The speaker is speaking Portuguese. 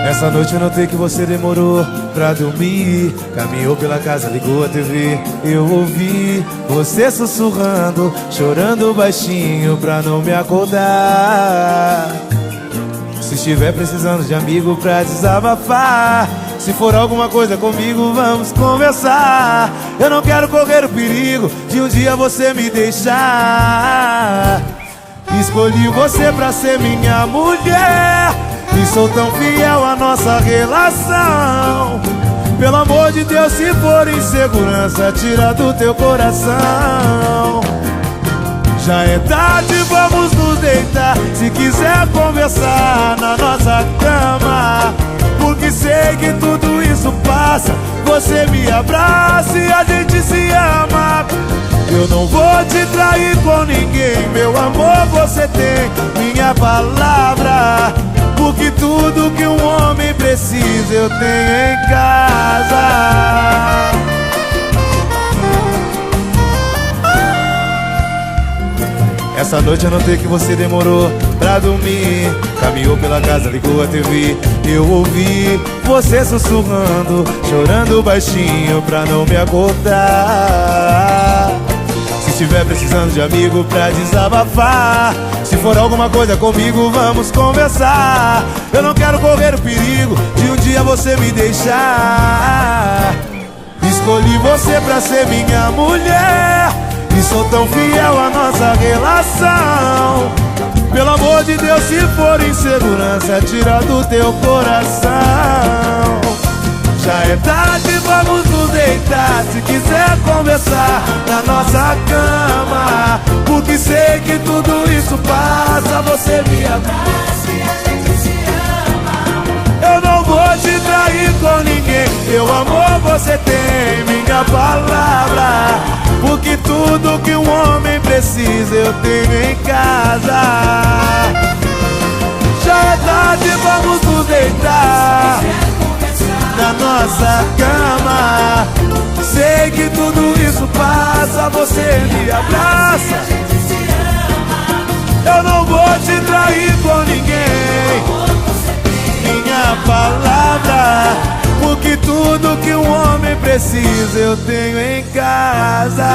Essa noite eu notei que você demorou pra dormir. Caminhou pela casa, ligou a TV. Eu ouvi você sussurrando, chorando baixinho pra não me acordar. Se estiver precisando de amigo pra desabafar, se for alguma coisa comigo, vamos conversar. Eu não quero correr o perigo de um dia você me deixar. Escolhi você pra ser minha mulher e sou tão fiel à nossa relação. Pelo amor de Deus, se for insegurança, tira do teu coração. Já é tarde, vamos nos deitar. Se quiser conversar na nossa cama, porque sei que tudo isso passa. Você me abraça e a gente se ama. Eu não vou te trair com ninguém, meu amor, você tem minha palavra. Porque tudo que um homem precisa eu tenho em casa. Essa noite eu notei que você demorou pra dormir. Caminhou pela casa, ligou a TV. Eu ouvi você sussurrando, chorando baixinho pra não me acordar. Se estiver precisando de amigo pra desabafar, se for alguma coisa comigo, vamos conversar. Eu não quero correr o perigo de um dia você me deixar. Escolhi você pra ser minha mulher e sou tão fiel à nossa relação. Pelo amor de Deus, se for insegurança, tira do teu coração. Já é tarde, vamos nos deitar. Se quiser conversar na nossa cama, porque sei que tudo isso passa. Você me abraça e a gente se ama. Eu não vou te trair com ninguém, meu amor, você tem minha palavra. Porque tudo que um homem precisa eu tenho em casa. Já é tarde, vamos nos deitar na nossa cama. Sei que tudo isso passa, você me abraça. Eu não vou te trair com ninguém, minha palavra. Porque tudo que um homem precisa eu tenho em casa.